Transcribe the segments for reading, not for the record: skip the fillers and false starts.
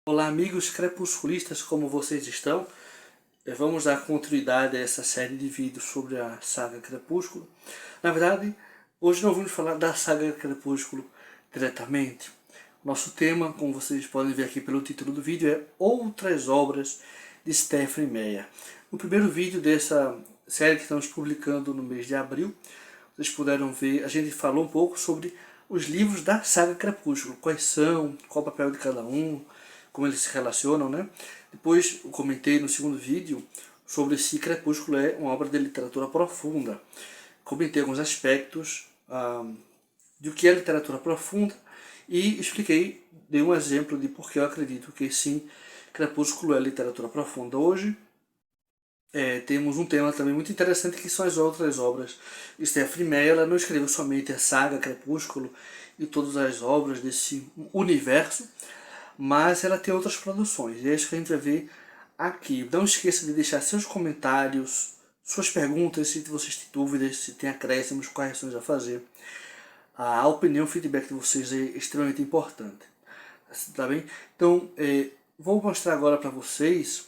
Olá amigos crepusculistas, como vocês estão? Vamos dar continuidade a essa série de vídeos sobre a saga Crepúsculo. Na verdade, hoje não vamos falar da saga Crepúsculo diretamente. Nosso tema, como vocês podem ver aqui pelo título do vídeo, é Outras Obras de Stephenie Meyer. No primeiro vídeo dessa série que estamos publicando no mês de abril, vocês puderam ver, a gente falou um pouco sobre os livros da saga Crepúsculo, quais são, qual o papel de cada um, como eles se relacionam, né? Depois eu comentei no segundo vídeo sobre se Crepúsculo é uma obra de literatura profunda. Comentei alguns aspectos do que é literatura profunda e expliquei, dei um exemplo de por que eu acredito que sim, Crepúsculo é literatura profunda. Hoje temos um tema também muito interessante que são as outras obras. Stephenie Meyer ela não escreveu somente a saga Crepúsculo e todas as obras desse universo, mas ela tem outras produções, e é isso que a gente vai ver aqui. Não esqueça de deixar seus comentários, suas perguntas, se vocês têm dúvidas, se tem acréscimos, correções a fazer. A opinião, o feedback de vocês é extremamente importante, tá bem? Então, vou mostrar agora para vocês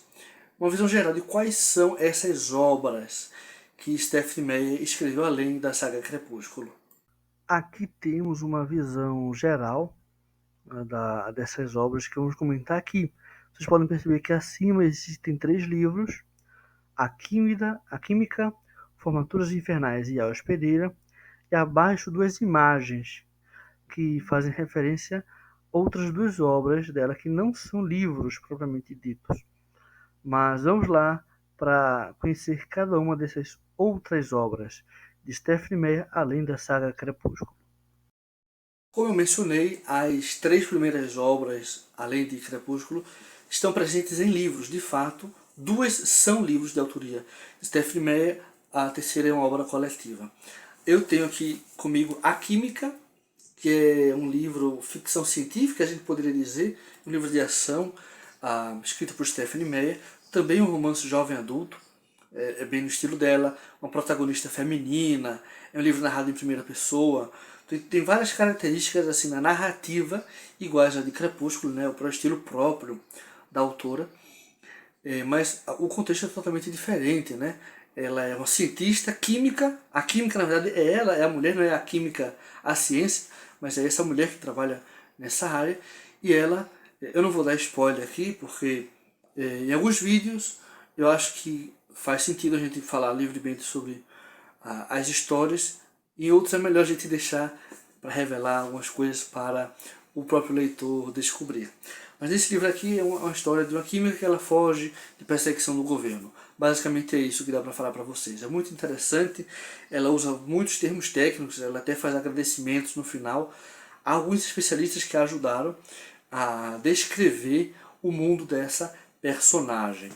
uma visão geral de quais são essas obras que Stephenie Meyer escreveu além da saga Crepúsculo. Aqui temos uma visão geral dessas obras que vamos comentar aqui. Vocês podem perceber que acima existem 3 livros: A Química, Formaturas Infernais e A Hospedeira, e abaixo 2 imagens que fazem referência a outras 2 obras dela que não são livros propriamente ditos. Mas vamos lá para conhecer cada uma dessas outras obras de Stephenie Meyer além da saga Crepúsculo. Como eu mencionei, as 3 primeiras obras, além de Crepúsculo, estão presentes em livros. De fato, 2 são livros de autoria de Stephenie Meyer, a terceira é uma obra coletiva. Eu tenho aqui comigo A Química, que é um livro ficção científica, a gente poderia dizer, um livro de ação, escrito por Stephenie Meyer, também um romance jovem adulto, é bem no estilo dela, uma protagonista feminina, é um livro narrado em primeira pessoa, tem várias características assim na narrativa iguais à de Crepúsculo, né, o estilo próprio da autora, mas o contexto é totalmente diferente, né? Ela é uma cientista química, a química na verdade é ela, é a mulher, não é a química, a ciência, mas é essa mulher que trabalha nessa área, e ela, eu não vou dar spoiler aqui, porque em alguns vídeos eu acho que faz sentido a gente falar livremente sobre as histórias, e em outros é melhor a gente deixar para revelar algumas coisas para o próprio leitor descobrir. Mas nesse livro aqui é uma história de uma química que ela foge de perseguição do governo. Basicamente é isso que dá para falar para vocês. É muito interessante, ela usa muitos termos técnicos, ela até faz agradecimentos no final a alguns especialistas que a ajudaram a descrever o mundo dessa personagem.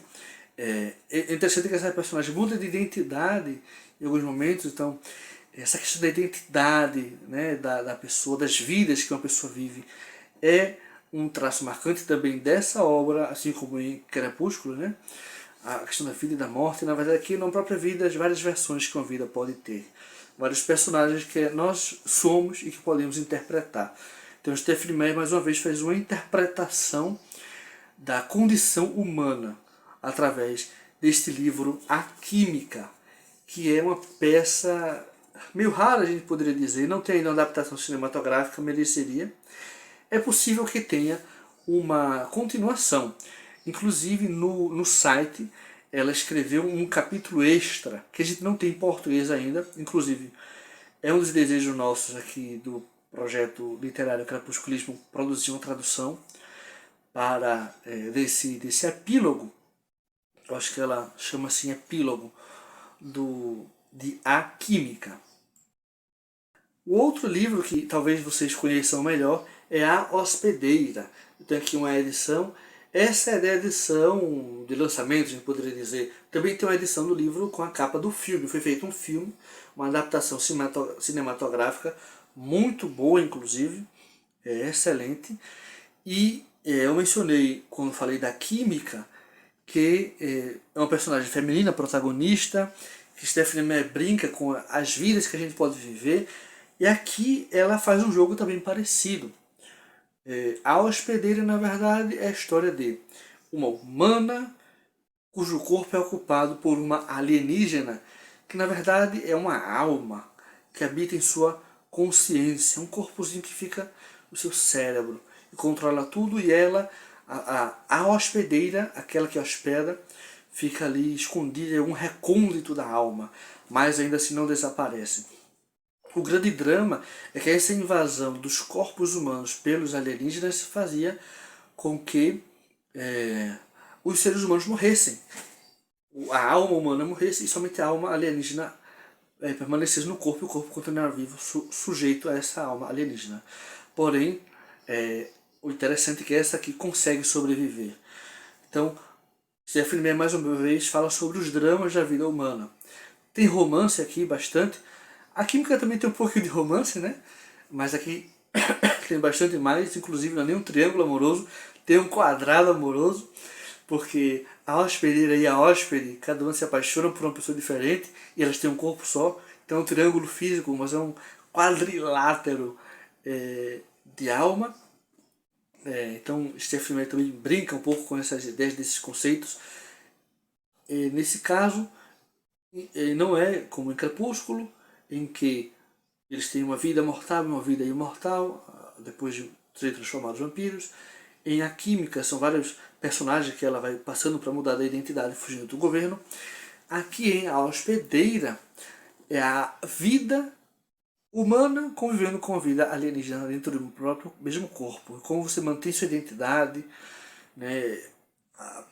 É interessante que essa personagem muda de identidade em alguns momentos, então essa questão da identidade, né, da pessoa, das vidas que uma pessoa vive, é um traço marcante também dessa obra, assim como em Crepúsculo, né? A questão da vida e da morte, na verdade aqui na própria vida, as várias versões que uma vida pode ter, vários personagens que nós somos e que podemos interpretar. Então Stephenie Meyer mais uma vez fez uma interpretação da condição humana através deste livro A Química, que é uma peça meio rara, a gente poderia dizer, não tem ainda uma adaptação cinematográfica, mereceria. É possível que tenha uma continuação. Inclusive no site ela escreveu um capítulo extra, que a gente não tem em português ainda, inclusive é um dos desejos nossos aqui do projeto literário Crepusculismo produzir uma tradução para desse epílogo, eu acho que ela chama assim epílogo, de A Química. O outro livro que talvez vocês conheçam melhor é A Hospedeira. Eu tenho aqui uma edição. Essa é a edição de lançamento, a gente poderia dizer. Também tem uma edição do livro com a capa do filme. Foi feito um filme, uma adaptação cinematográfica muito boa, inclusive. É excelente. E eu mencionei, quando falei da Química, que é uma personagem feminina, protagonista, que Stephenie Meyer brinca com as vidas que a gente pode viver. E aqui ela faz um jogo também parecido. A hospedeira, na verdade, é a história de uma humana cujo corpo é ocupado por uma alienígena, que na verdade é uma alma que habita em sua consciência, um corpozinho que fica no seu cérebro e controla tudo, e ela, a hospedeira, aquela que hospeda, fica ali escondida em um recôndito da alma, mas ainda assim não desaparece. O grande drama é que essa invasão dos corpos humanos pelos alienígenas fazia com que os seres humanos morressem. A alma humana morresse e somente a alma alienígena permanecesse no corpo, e o corpo continuar vivo, sujeito a essa alma alienígena. Porém, o interessante é que essa aqui consegue sobreviver. Então, Stephen Meyer mais uma vez fala sobre os dramas da vida humana. Tem romance aqui bastante. A química também tem um pouquinho de romance, né? Mas aqui tem bastante mais, inclusive não é nem um triângulo amoroso, tem um quadrado amoroso, porque a hospedeira e a hóspede, cada uma se apaixona por uma pessoa diferente e elas têm um corpo só. Então é um triângulo físico, mas é um quadrilátero de alma. Então Stephen Meyer também brinca um pouco com essas ideias, desses conceitos. Nesse caso, não é como em Crepúsculo, em que eles têm uma vida mortal e uma vida imortal, depois de serem transformados em vampiros. Em A Química, são vários personagens que ela vai passando para mudar da identidade, fugindo do governo. Aqui em A Hospedeira, é a vida humana convivendo com a vida alienígena dentro do próprio mesmo corpo. Como você mantém sua identidade, né,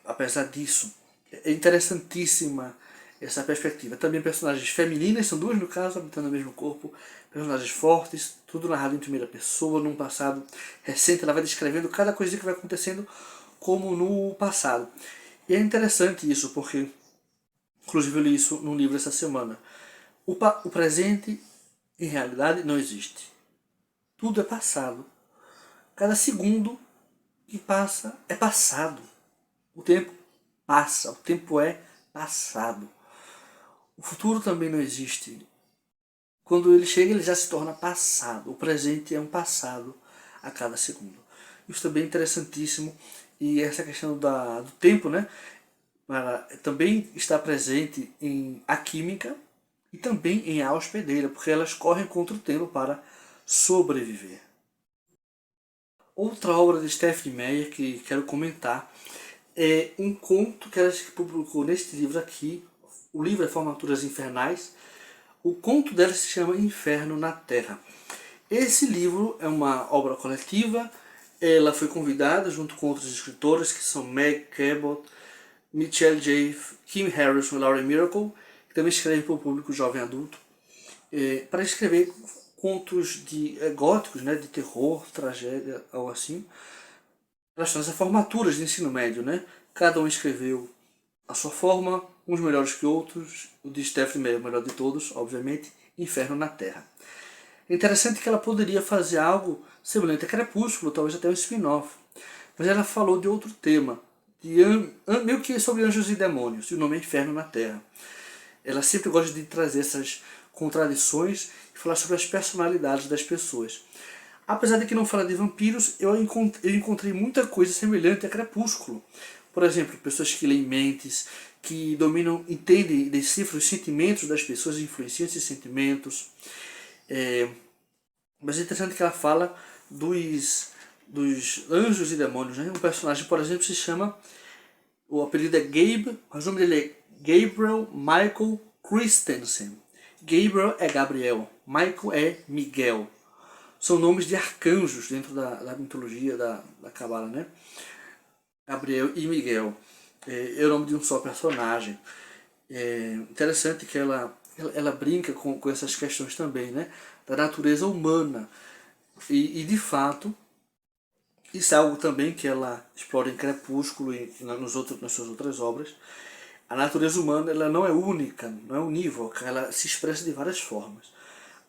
apesar disso. É interessantíssima essa perspectiva. Também personagens femininas, são duas no caso, habitando o mesmo corpo. Personagens fortes, tudo narrado em primeira pessoa, num passado recente. Ela vai descrevendo cada coisa que vai acontecendo como no passado. E é interessante isso, porque, inclusive eu li isso num livro essa semana. O presente, em realidade, não existe. Tudo é passado. Cada segundo que passa é passado. O tempo passa, o tempo é passado. O futuro também não existe. Quando ele chega, ele já se torna passado. O presente é um passado a cada segundo. Isso também é interessantíssimo. E essa questão do tempo, né, também está presente em A Química e também em A Hospedeira, porque elas correm contra o tempo para sobreviver. Outra obra de Stephenie Meyer que quero comentar é um conto que ela publicou neste livro aqui. O livro é Formaturas Infernais. O conto dela se chama Inferno na Terra. Esse livro é uma obra coletiva. Ela foi convidada junto com outros escritores, que são Meg Cabot, Michelle J. Kim Harrison e Lauren Miracle, que também escrevem para o público jovem adulto, para escrever contos góticos, né, de terror, tragédia, algo assim, relacionados a formaturas de ensino médio. Né? Cada um escreveu a sua forma, uns melhores que outros. O de Stephenie Meyer, o melhor de todos, obviamente, Inferno na Terra. É interessante que ela poderia fazer algo semelhante a Crepúsculo, talvez até um spin-off. Mas ela falou de outro tema, meio que sobre anjos e demônios, e o nome é Inferno na Terra. Ela sempre gosta de trazer essas contradições e falar sobre as personalidades das pessoas. Apesar de que não fala de vampiros, eu encontrei muita coisa semelhante a Crepúsculo. Por exemplo, pessoas que leem mentes, que dominam, entendem, decifram os sentimentos das pessoas, influenciam esses sentimentos. Mas é interessante que ela fala dos anjos e demônios. Né? Um personagem, por exemplo, se chama... O apelido é Gabe, mas o nome dele é Gabriel Michael Christensen. Gabriel é Gabriel, Michael é Miguel. São nomes de arcanjos dentro da mitologia da Cabala, né? Gabriel e Miguel. É o nome de um só personagem. É interessante que ela brinca com essas questões também, né? Da natureza humana. E de fato, isso é algo também que ela explora em Crepúsculo e nas suas outras obras. A natureza humana ela não é única, não é unívoca, ela se expressa de várias formas.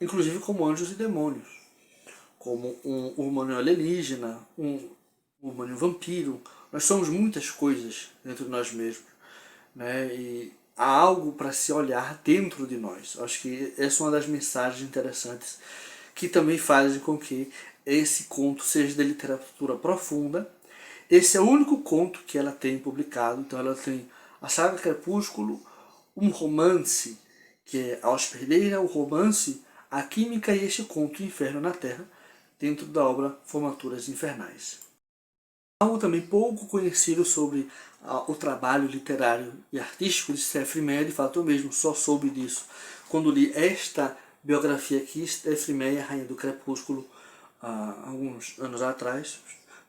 Inclusive como anjos e demônios. Como um humano alienígena, um humano vampiro. Nós somos muitas coisas dentro de nós mesmos. Né? E há algo para se olhar dentro de nós. Acho que essa é uma das mensagens interessantes que também fazem com que esse conto seja de literatura profunda. Esse é o único conto que ela tem publicado. Então ela tem a saga Crepúsculo, um romance que é A Hospedeira, o romance A Química e este conto Inferno na Terra, dentro da obra Formaturas Infernais. Algo também pouco conhecido sobre o trabalho literário e artístico de Stephenie Meyer, de fato eu mesmo só soube disso quando li esta biografia aqui, Stephenie Meyer, Rainha do Crepúsculo, há alguns anos atrás,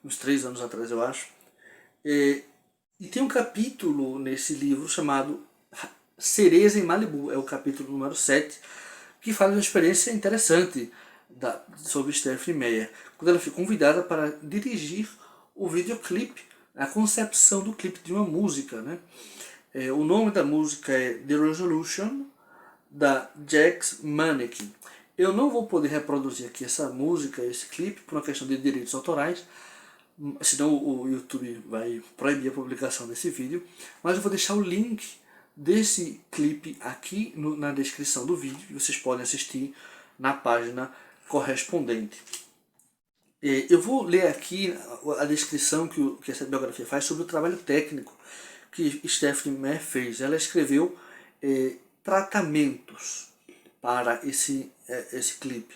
uns 3 anos atrás eu acho. E tem um capítulo nesse livro chamado Cereza em Malibu, é o capítulo número 7, que fala de uma experiência interessante sobre Stephenie Meyer, quando ela foi convidada para dirigir o videoclipe, a concepção do clipe de uma música, né? O nome da música é The Resolution, da Jax Mannequin. Eu não vou poder reproduzir aqui essa música, esse clipe, por uma questão de direitos autorais, senão o YouTube vai proibir a publicação desse vídeo, mas eu vou deixar o link desse clipe aqui na descrição do vídeo, e vocês podem assistir na página correspondente. Eu vou ler aqui a descrição que essa biografia faz sobre o trabalho técnico que Stephenie Meyer fez. Ela escreveu tratamentos para esse clipe.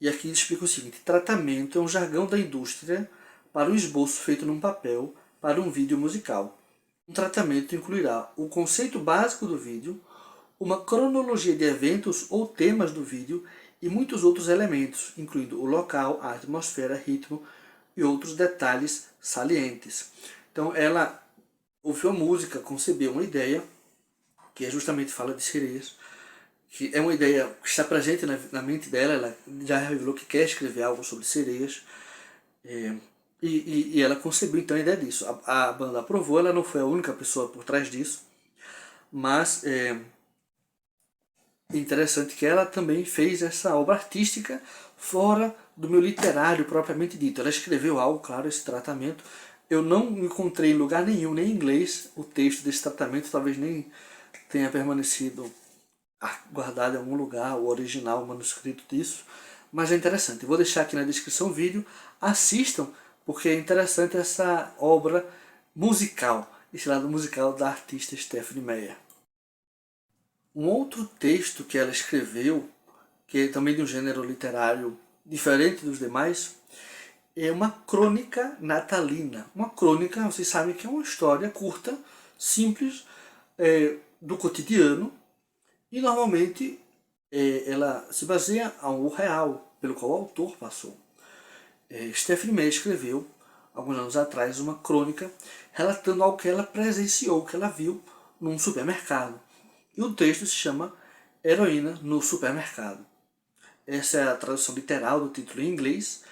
E aqui explica o seguinte: tratamento é um jargão da indústria para um esboço feito num papel para um vídeo musical. Um tratamento incluirá o conceito básico do vídeo, uma cronologia de eventos ou temas do vídeo e muitos outros elementos, incluindo o local, a atmosfera, ritmo e outros detalhes salientes. Então ela ouviu a música, concebeu uma ideia, que justamente fala de sereias, que é uma ideia que está presente na mente dela. Ela já revelou que quer escrever algo sobre sereias, e ela concebeu então a ideia disso. A banda aprovou, ela não foi a única pessoa por trás disso, mas é interessante que ela também fez essa obra artística fora do meu literário propriamente dito. Ela escreveu algo, claro, esse tratamento. Eu não encontrei em lugar nenhum, nem em inglês, o texto desse tratamento, talvez nem tenha permanecido guardado em algum lugar, o original, o manuscrito disso, mas é interessante. Eu vou deixar aqui na descrição o vídeo, assistam, porque é interessante essa obra musical, esse lado musical da artista Stephenie Meyer. Um outro texto que ela escreveu, que é também de um gênero literário diferente dos demais, é uma crônica natalina. Uma crônica, vocês sabem que é uma história curta, simples, do cotidiano, e normalmente ela se baseia em algo real, pelo qual o autor passou. Stephenie Meyer escreveu, alguns anos atrás, uma crônica relatando algo que ela presenciou, que ela viu num supermercado. E o texto se chama Heroína no Supermercado. Essa é a tradução literal do título em inglês,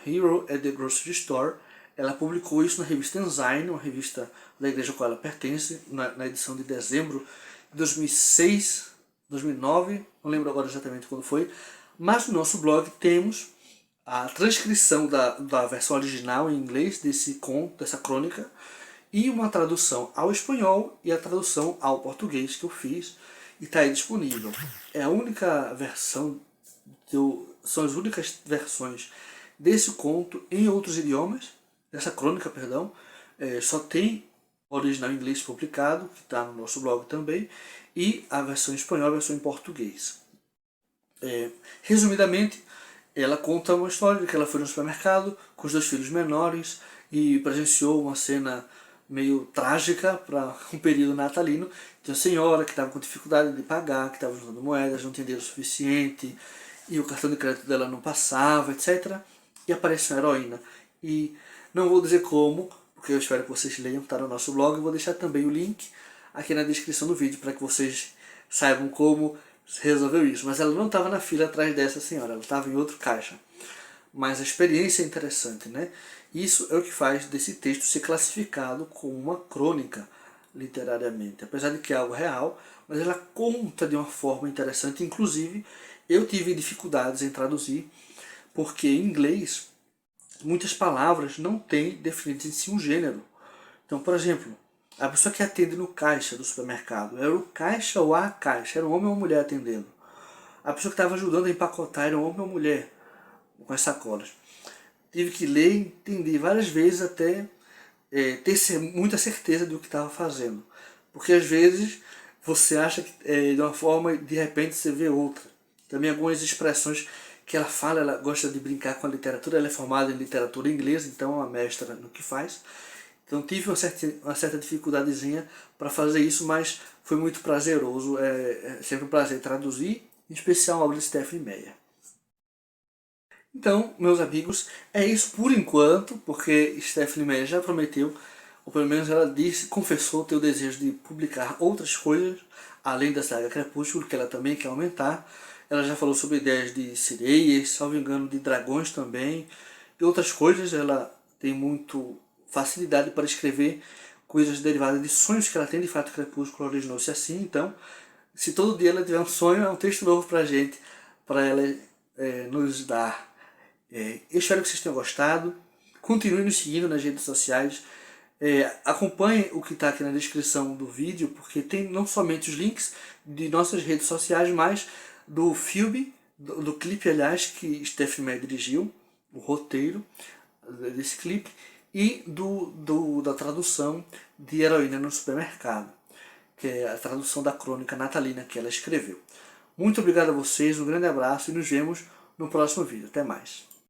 Hero at the Grocery Store. Ela publicou isso na revista Ensign, uma revista da igreja a qual ela pertence, na edição de dezembro de 2006, 2009, não lembro agora exatamente quando foi, mas no nosso blog temos a transcrição da versão original em inglês desse conto, dessa crônica, e uma tradução ao espanhol e a tradução ao português que eu fiz, e está aí disponível. É a única versão, são as únicas versões desse conto em outros idiomas, dessa crônica, perdão. Só tem o original em inglês publicado, que está no nosso blog também, e a versão em espanhol e a versão em português. Resumidamente, ela conta uma história de que ela foi no supermercado com os 2 filhos menores e presenciou uma cena meio trágica para um período natalino. Tinha uma senhora que estava com dificuldade de pagar, que estava juntando moedas, não tinha dinheiro suficiente, e o cartão de crédito dela não passava, etc. E aparece uma heroína. E não vou dizer como, porque eu espero que vocês leiam, está no nosso blog. Eu vou deixar também o link aqui na descrição do vídeo para que vocês saibam como resolveu isso. Mas ela não estava na fila atrás dessa senhora, ela estava em outro caixa. Mas a experiência é interessante, né? Isso é o que faz desse texto ser classificado como uma crônica literariamente. Apesar de que é algo real, mas ela conta de uma forma interessante. Inclusive, eu tive dificuldades em traduzir, porque em inglês muitas palavras não têm definido em si um gênero. Então, por exemplo, a pessoa que atende no caixa do supermercado, era o caixa ou a caixa? Era um homem ou uma mulher atendendo? A pessoa que estava ajudando a empacotar era um homem ou uma mulher? com as sacolas. Tive que ler e entender várias vezes até ter muita certeza do que estava fazendo. Porque às vezes você acha que de uma forma e de repente você vê outra. Também algumas expressões que ela fala, ela gosta de brincar com a literatura, ela é formada em literatura inglesa, então é uma mestra no que faz. Então tive uma certa dificuldadezinha para fazer isso, mas foi muito prazeroso, é sempre um prazer traduzir, em especial a obra de Stephenie Meyer. Então, meus amigos, é isso por enquanto, porque Stephenie Meyer já prometeu, ou pelo menos ela disse, confessou ter o desejo de publicar outras coisas, além da saga Crepúsculo, que ela também quer aumentar. Ela já falou sobre ideias de sereias, salvo engano, de dragões também, e outras coisas. Ela tem muito facilidade para escrever coisas derivadas de sonhos que ela tem. De fato, Crepúsculo originou-se assim. Então, se todo dia ela tiver um sonho, é um texto novo para a gente, para ela nos dar. Eu espero que vocês tenham gostado. Continue nos seguindo nas redes sociais. Acompanhe o que está aqui na descrição do vídeo, porque tem não somente os links de nossas redes sociais, mas do filme, do clipe, aliás, que Stephenie Meyer dirigiu, o roteiro desse clipe, e da tradução de Heroína no Supermercado, que é a tradução da crônica natalina que ela escreveu. Muito obrigado a vocês, um grande abraço e nos vemos no próximo vídeo. Até mais.